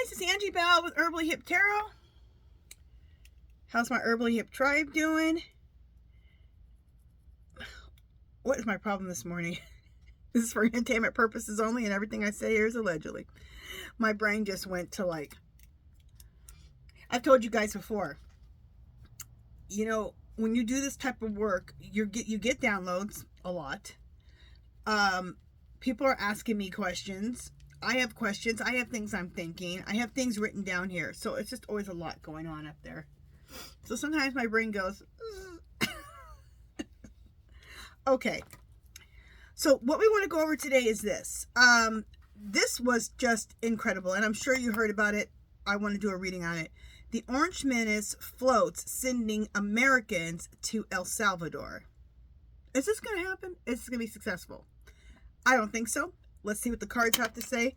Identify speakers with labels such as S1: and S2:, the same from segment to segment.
S1: guys, it's Angie Bell with HerballyHipTarot. How's my Herbally Hip tribe doing? What is my problem this morning? This is for entertainment purposes only, and everything I say here is allegedly. My brain just went to like, I've told you guys before, you know, when you do this type of work, you get downloads a lot. People are asking me questions. I have questions. I have things I'm thinking. I have things written down here. So it's just always a lot going on up there. So sometimes my brain goes, okay. So what we want to go over today is this. This was just incredible, and I'm sure you heard about it. I want to do a reading on it. The Orange Menace floats sending Americans to El Salvador. Is this going to happen? Is this going to be successful? I don't think so. Let's see what the cards have to say.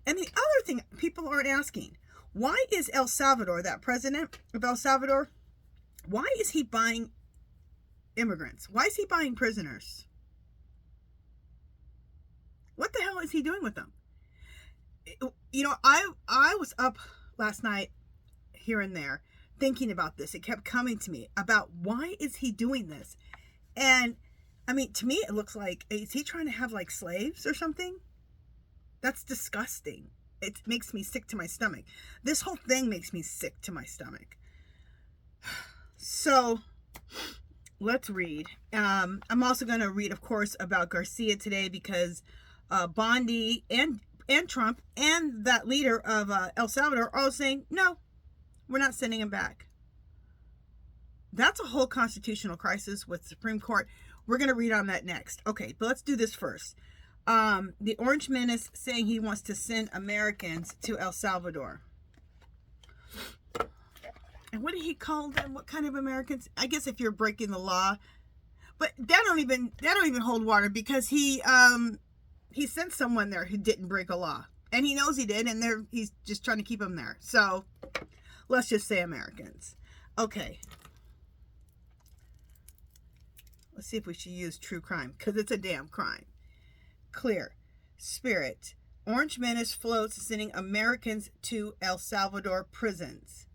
S1: And the other thing people aren't asking, why is El Salvador, that president of El Salvador, why is he buying immigrants? Why is he buying prisoners? What the hell is he doing with them? You know, I was up last night here and there thinking about this. It kept coming to me about why is he doing this? And I mean, to me, it looks like, is he trying to have like slaves or something? That's disgusting. It makes me sick to my stomach. This whole thing makes me sick to my stomach. So let's read. I'm also going to read, of course, about Garcia today because Bondi and Trump and that leader of El Salvador are all saying, no, we're not sending him back. That's a whole constitutional crisis with the Supreme Court. We're going to read on that next. Okay, but let's do this first. The Orange Menace saying he wants to send Americans to El Salvador. And what did he call them? What kind of Americans? I guess if you're breaking the law. But that don't even hold water because he sent someone there who didn't break a law. And he knows he did, and he's just trying to keep them there. So let's just say Americans. Okay. Let's see if we should use true crime, because it's a damn crime. Clear. Spirit. Orange Menace floats sending Americans to El Salvador prisons.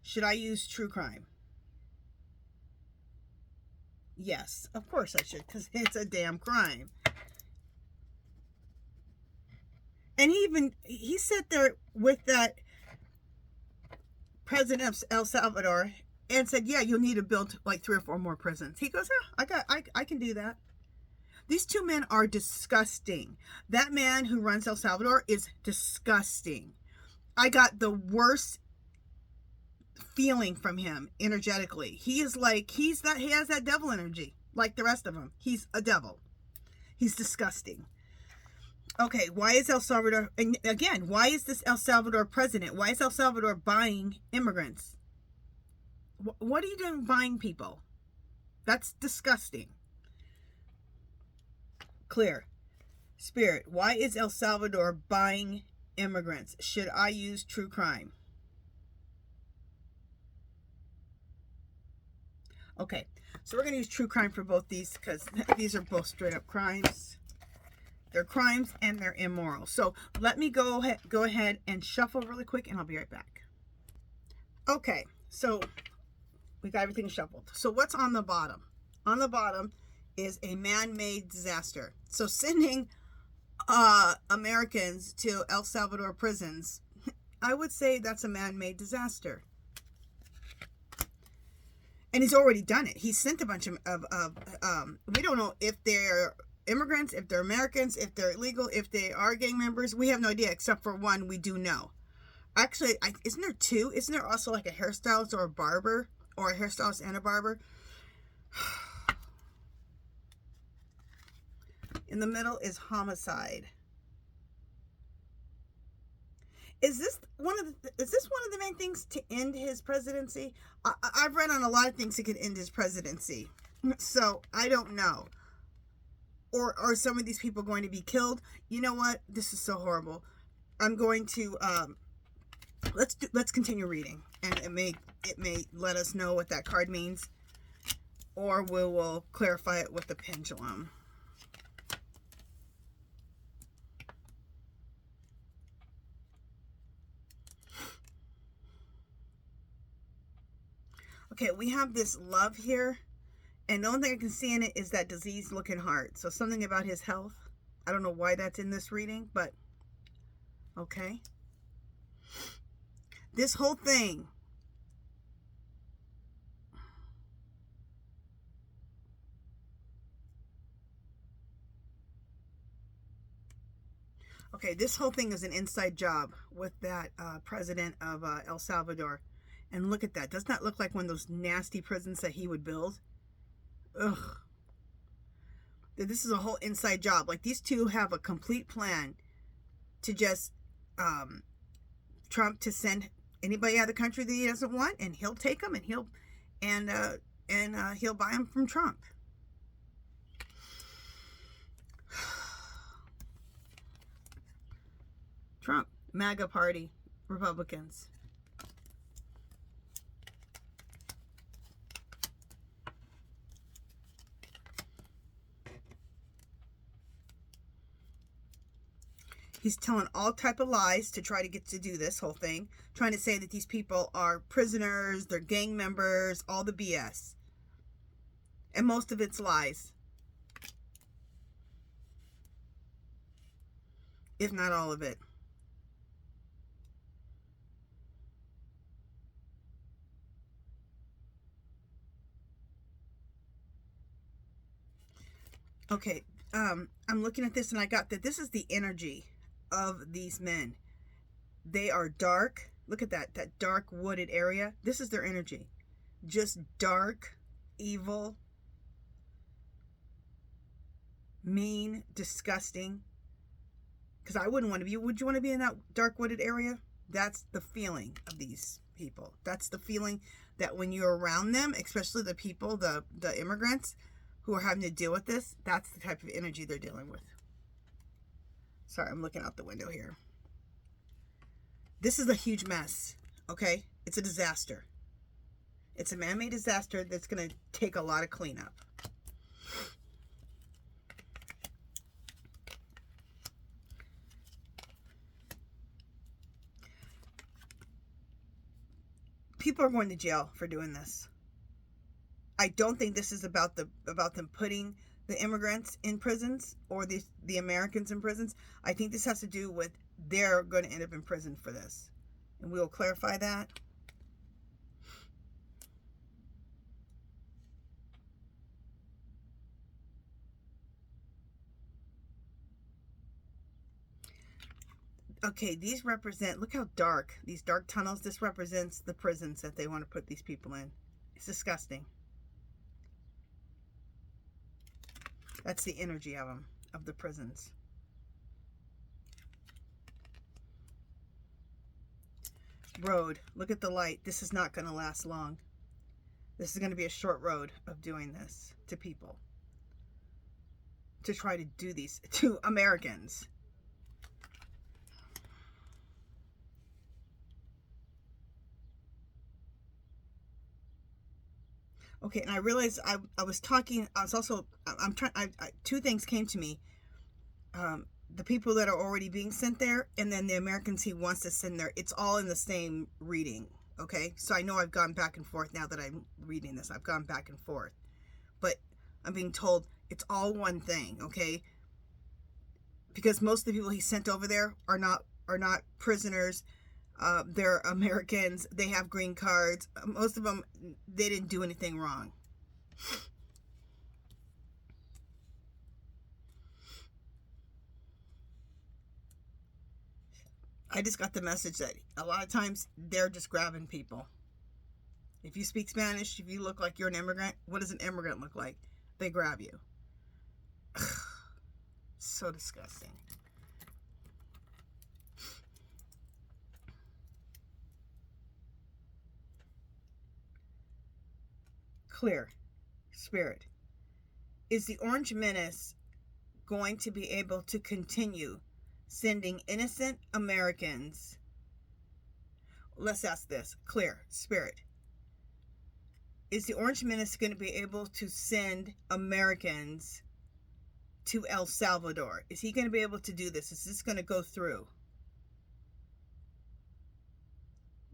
S1: Should I use true crime? Yes, of course I should, because it's a damn crime. And he sat there with that president of El Salvador and said, yeah, you'll need to build like 3 or 4 more prisons. He goes, yeah, I can do that. These two men are disgusting. That man who runs El Salvador is disgusting. I got the worst feeling from him energetically. He is like, he has that devil energy like the rest of them. He's a devil. He's disgusting. Okay, why is El Salvador, and again, why is this El Salvador president? Why is El Salvador buying immigrants? What are you doing buying people? That's disgusting. Clear. Spirit, why is El Salvador buying immigrants? Should I use true crime? Okay, so we're going to use true crime for both these because these are both straight up crimes. They're crimes and they're immoral. So let me go ahead and shuffle really quick and I'll be right back. Okay, so we got everything shuffled. So what's on the bottom? On the bottom is a man-made disaster. So sending Americans to El Salvador prisons, I would say that's a man-made disaster. And he's already done it. He sent a bunch of we don't know if they're immigrants, if they're Americans, if they're illegal, if they are gang members. We have no idea, except for one we do know. Actually, isn't there 2? Isn't there also like a hairstylist or a barber? Or a hairstylist and a barber? In the middle is homicide. Is this one of the main things to end his presidency? I've read on a lot of things that could end his presidency. So I don't know. Or are some of these people going to be killed? You know what? This is so horrible. I'm going to let's continue reading, and it may let us know what that card means, or we will clarify it with the pendulum. Okay, we have this love here. And the only thing I can see in it is that disease-looking heart. So something about his health. I don't know why that's in this reading, but okay. This whole thing. Okay, this whole thing is an inside job with that president of El Salvador. And look at that. Doesn't that look like one of those nasty prisons that he would build? Ugh. This is a whole inside job. Like, these two have a complete plan to just Trump to send anybody out of the country that he doesn't want, and he'll take them, and he'll buy them from Trump. Trump, MAGA party, Republicans. He's telling all type of lies to try to get to do this whole thing. Trying to say that these people are prisoners, they're gang members, all the BS. And most of it's lies. If not all of it. Okay, I'm looking at this and I got that this is the energy of these men. They are dark. Look at that dark wooded area. This is their energy. Just dark, evil, mean, disgusting. Because I wouldn't want to be. Would you want to be in that dark wooded area? That's the feeling of these people. That's the feeling that when you're around them, especially the people, the immigrants who are having to deal with this, that's the type of energy they're dealing with. Sorry, I'm looking out the window here. This is a huge mess, okay? It's a disaster. It's a man-made disaster that's going to take a lot of cleanup. People are going to jail for doing this. I don't think this is about them putting the immigrants in prisons or the Americans in prisons. I think this has to do with they're going to end up in prison for this. And we'll clarify that. Okay, these represent, look how dark, these dark tunnels, this represents the prisons that they want to put these people in. It's disgusting. That's the energy of them, of the prisons. Road. Look at the light. This is not going to last long. This is going to be a short road of doing this to people. To try to do these to Americans. Okay, and I realized I was talking, I was also, I'm trying, two things came to me. The people that are already being sent there, and then the Americans he wants to send there. It's all in the same reading, okay? So I know I've gone back and forth now that I'm reading this. I've gone back and forth. But I'm being told it's all one thing, okay? Because most of the people he sent over there are not prisoners. They're Americans. They have green cards. Most of them, they didn't do anything wrong. I just got the message that a lot of times they're just grabbing people. If you speak Spanish, if you look like you're an immigrant, what does an immigrant look like? They grab you. So disgusting. Clear. Spirit. Is the Orange Menace going to be able to continue sending innocent Americans? Let's ask this. Clear. Spirit. Is the Orange Menace going to be able to send Americans to El Salvador? Is he going to be able to do this? Is this going to go through?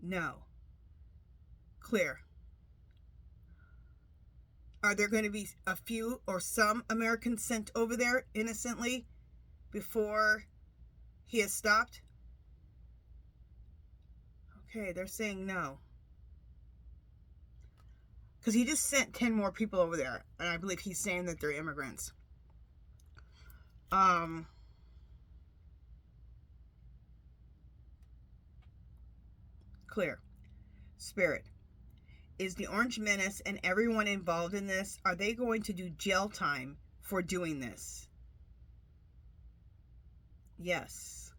S1: No. Clear. Are there going to be a few or some Americans sent over there innocently before he is stopped? Okay, they're saying no. Because he just sent 10 more people over there. And I believe he's saying that they're immigrants. Clear. Spirit. Is the Orange Menace and everyone involved in this, are they going to do jail time for doing this? Yes.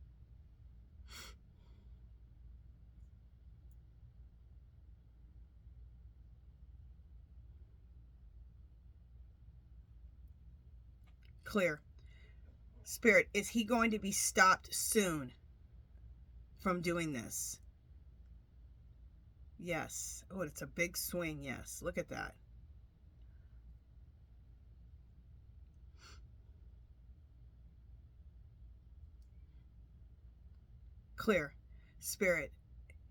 S1: Clear. Spirit, is he going to be stopped soon from doing this? Yes. Oh, it's a big swing. Yes. Look at that. Clear. Spirit,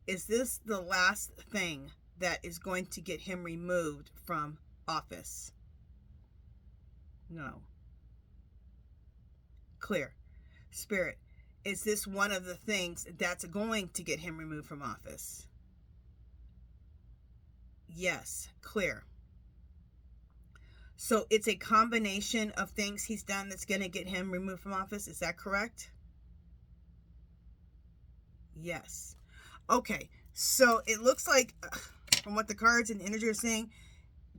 S1: is this the last thing that is going to get him removed from office? No. Clear. Spirit, is this one of the things that's going to get him removed from office? Yes. Clear. So it's a combination of things he's done that's going to get him removed from office. Is that correct? Yes. Okay. So it looks like, from what the cards and the energy are saying,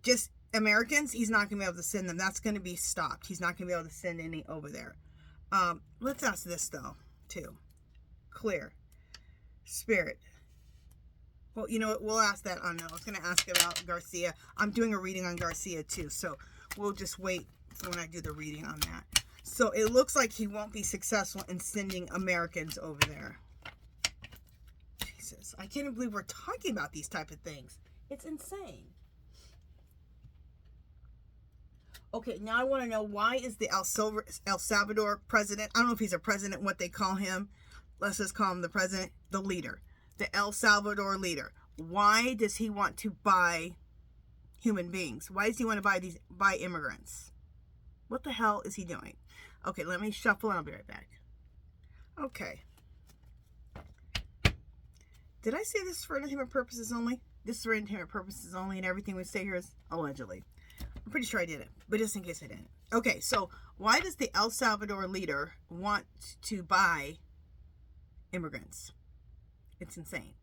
S1: just Americans, he's not going to be able to send them. That's going to be stopped. He's not going to be able to send any over there. Let's ask this, though, too. Clear. Spirit. Well, you know what? We'll ask that on. I was going to ask about Garcia. I'm doing a reading on Garcia, too. So we'll just wait when I do the reading on that. So it looks like he won't be successful in sending Americans over there. Jesus. I can't even believe we're talking about these type of things. It's insane. Okay, now I want to know, why is the El Salvador president, I don't know if he's a president, what they call him, let's just call him the president, the leader, the El Salvador leader. Why does he want to buy human beings? Why does he want to buy immigrants? What the hell is he doing? Okay, let me shuffle and I'll be right back. Okay. Did I say this is for entertainment purposes only? This is for entertainment purposes only, and everything we say here is allegedly. I'm pretty sure I did it, but just in case I didn't. Okay, so why does the El Salvador leader want to buy immigrants? It's insane.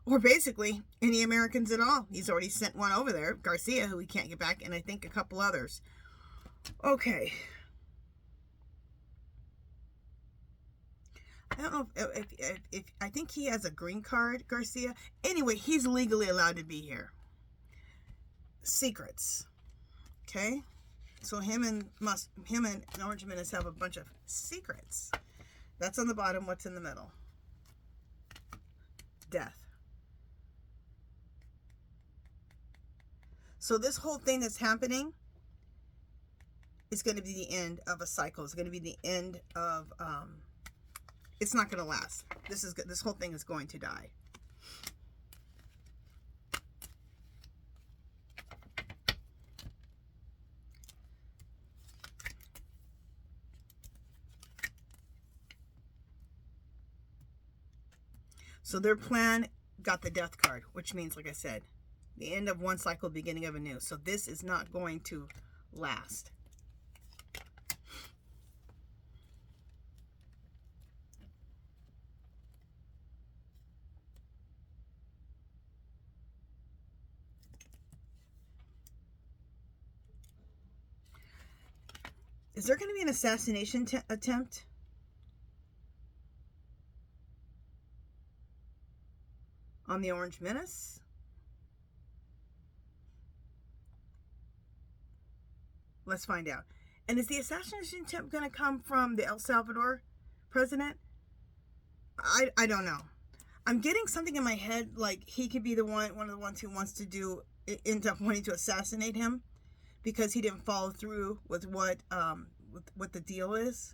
S1: Or basically, any Americans at all. He's already sent one over there, Garcia, who we can't get back, and I think a couple others. Okay. I don't know if I think he has a green card, Garcia. Anyway, he's legally allowed to be here. Secrets. Okay, so him and Orange Menace have a bunch of secrets. That's on the bottom. What's in the middle? Death. So this whole thing that's happening is going to be the end of a cycle. It's going to be the end of. It's not going to last. This whole thing is going to die. So their plan got the death card, which means, like I said, the end of one cycle, beginning of a new. So this is not going to last. Is there going to be an assassination attempt? On the Orange Menace? Let's find out. And is the assassination attempt going to come from the El Salvador president? I don't know. I'm getting something in my head like he could be one of the ones who wants to end up wanting to assassinate him because he didn't follow through with what the deal is.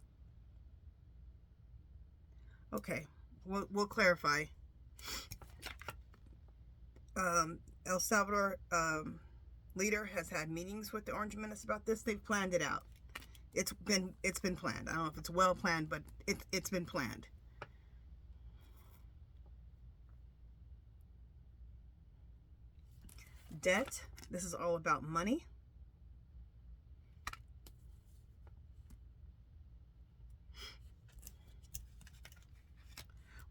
S1: Okay, we'll clarify. El Salvador leader has had meetings with the Orange Menace about this. They've planned it out. It's been planned. I don't know if it's well planned, but it's been planned. Debt. This is all about money.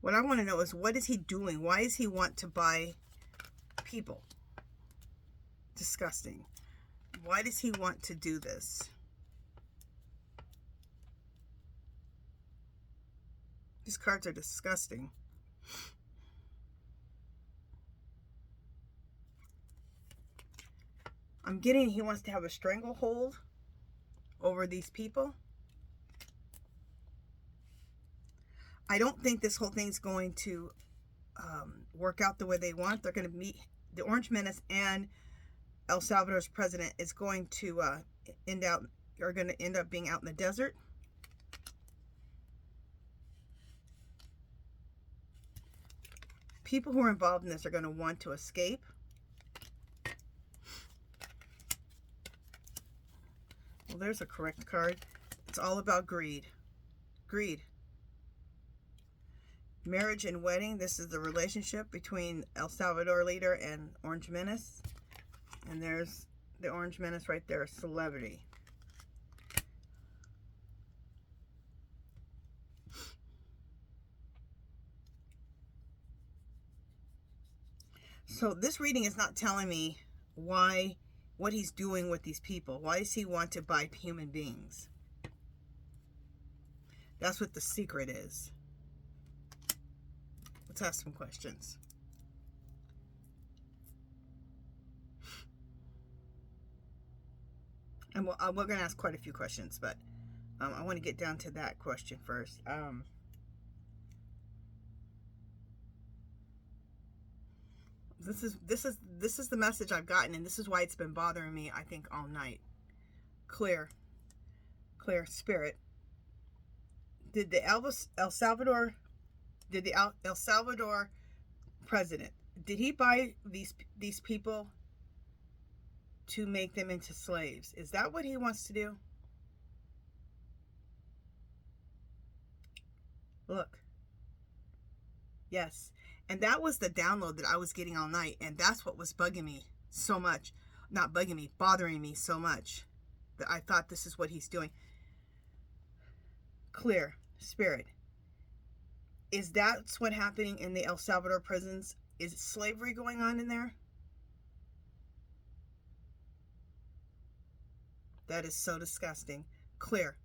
S1: What I want to know is, what is he doing? Why does he want to buy people? Disgusting. Why does he want to do this? These cards are disgusting. I'm getting he wants to have a stranglehold over these people. I don't think this whole thing's going to work out the way they want. They're going to meet, the Orange Menace and El Salvador's president is going to end up being out in the desert. People who are involved in this are going to want to escape. Well, there's a correct card. It's all about greed. Greed. Marriage and wedding. This is the relationship between El Salvador leader and Orange Menace. And there's the Orange Menace right there, celebrity. So this reading is not telling me what he's doing with these people. Why does he want to buy human beings? That's what the secret is. Let's ask some questions. And we're going to ask quite a few questions, but I want to get down to that question first. This is the message I've gotten, and this is why it's been bothering me, I think, all night. Clear spirit. Did the El Salvador president, did he buy these people to make them into slaves? Is that what he wants to do? Look. Yes. And that was the download that I was getting all night. And that's what was bugging me so much. Not bugging me, bothering me so much. That I thought this is what he's doing. Clear spirit. Is that what's happening in the El Salvador prisons? Is slavery going on in there? That is so disgusting. Clear.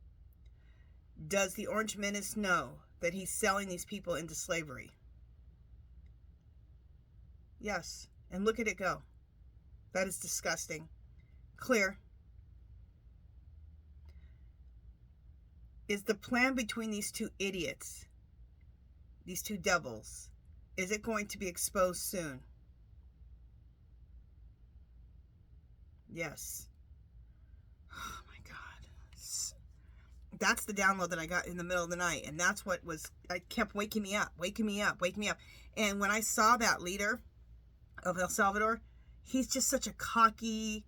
S1: Does the Orange Menace know that he's selling these people into slavery? Yes. And look at it go. That is disgusting. Clear. Is the plan between these two idiots, these two devils, is it going to be exposed soon? Yes. Oh my God. That's the download that I got in the middle of the night. And that's what kept waking me up. And when I saw that leader of El Salvador, he's just such a cocky,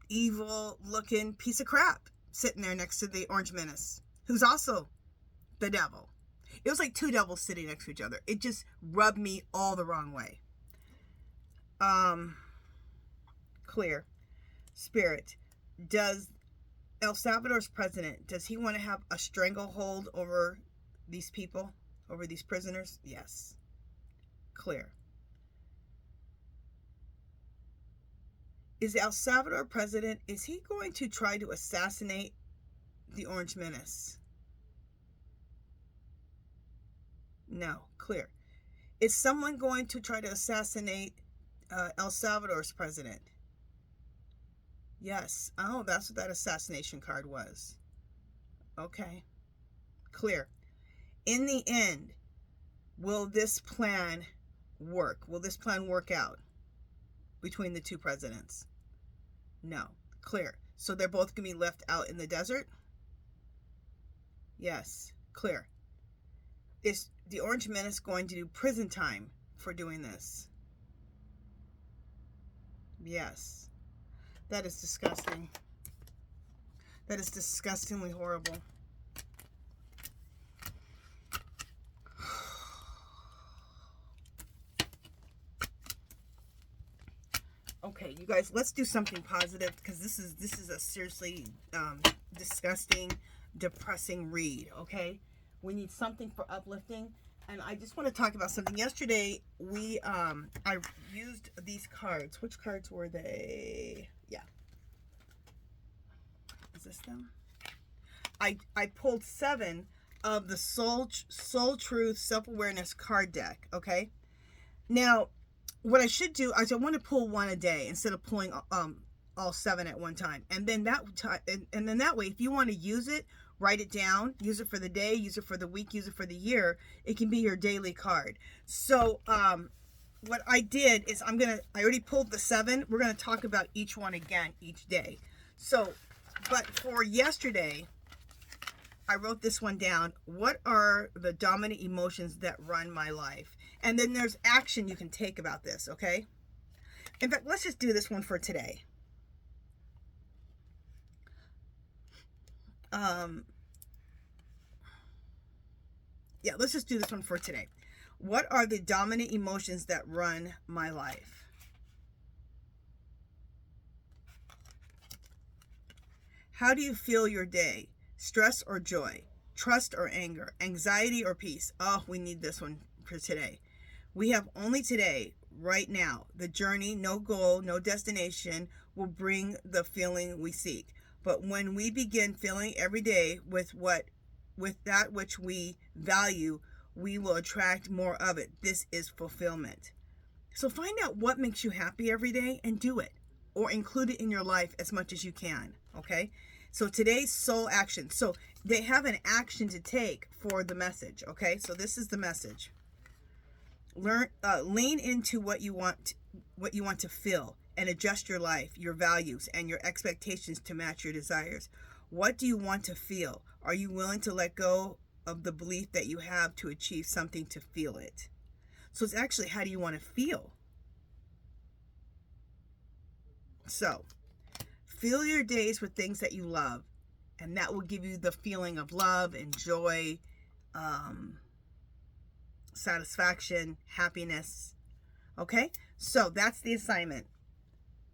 S1: evil looking piece of crap sitting there next to the Orange Menace, who's also the devil. It was like two devils sitting next to each other. It just rubbed me all the wrong way. Clear spirit. Does El Salvador's president, does he want to have a stranglehold over these people, over these prisoners? Yes. Clear. Is the El Salvador president, is he going to try to assassinate the Orange Menace? No. Clear. Is someone going to try to assassinate El Salvador's president? Yes. Oh, that's what that assassination card was. Okay. Clear. In the end, will this plan work? Will this plan work out between the two presidents? No. Clear. So they're both going to be left out in the desert? Yes. Clear. Is the Orange Menace going to do prison time for doing this? Yes. That is disgusting. That is disgustingly horrible. Okay, you guys, let's do something positive, because this is a seriously disgusting, depressing read. Okay, we need something for uplifting, and I just want to talk about something. Yesterday, I used these cards. Which cards were they? Yeah, is this them? I pulled 7 of the Soul Truth Self-Awareness card deck. Okay, now, what I should do is I want to pull 1 a day instead of pulling all 7 at one time. And then that way, if you want to use it, write it down, use it for the day, use it for the week, use it for the year. It can be your daily card. So what I did is I already pulled the 7. We're going to talk about each one again each day. So, but for yesterday, I wrote this one down. What are the dominant emotions that run my life? And then there's action you can take about this, okay? In fact, let's just do this one for today. Yeah, let's just do this one for today. What are the dominant emotions that run my life? How do you feel your day? Stress or joy? Trust or anger? Anxiety or peace? Oh, we need this one for today. We have only today, right now. The journey, no goal, no destination, will bring the feeling we seek. But when we begin feeling every day with that which we value, we will attract more of it. This is fulfillment. So find out what makes you happy every day and do it, or include it in your life as much as you can. Okay? So today's soul action. So they have an action to take for the message. Okay? So this is the message. Lean into what you want to feel, and adjust your life, your values, and your expectations to match your desires. What do you want to feel? Are you willing to let go of the belief that you have to achieve something to feel it? So it's actually, how do you want to feel? So fill your days with things that you love, and that will give you the feeling of love and joy, satisfaction, happiness. Okay, so that's the assignment.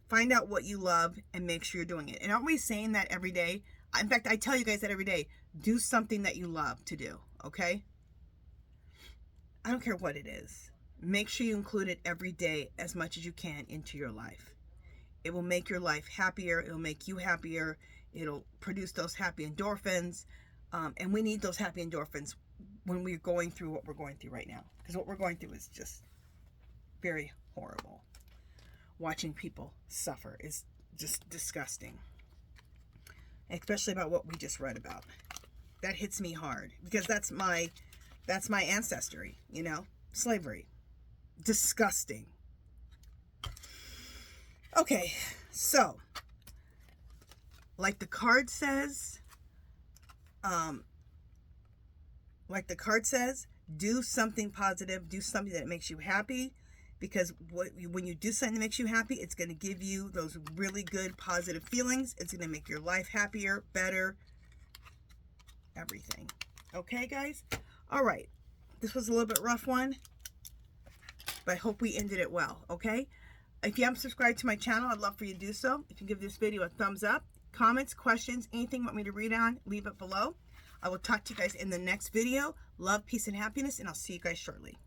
S1: Find out what you love and make sure you're doing it. And aren't we saying that every day? In fact, I tell you guys that every day. Do something that you love to do. Okay, I don't care what it is. Make sure you include it every day as much as you can into your life. It will make your life happier. It'll make you happier. It'll produce those happy endorphins, and we need those happy endorphins when we're going through what we're going through right now, because what we're going through is just very horrible. Watching people suffer is just disgusting, especially about what we just read about. That hits me hard, because that's my ancestry, slavery. Disgusting. Okay, so like the card says, do something positive, do something that makes you happy, because when you do something that makes you happy, it's going to give you those really good positive feelings. It's going to make your life happier, better, everything. Okay, guys? All right. This was a little bit rough one, but I hope we ended it well, okay? If you haven't subscribed to my channel, I'd love for you to do so. If you give this video a thumbs up, comments, questions, anything you want me to read on, leave it below. I will talk to you guys in the next video. Love, peace, and happiness, and I'll see you guys shortly.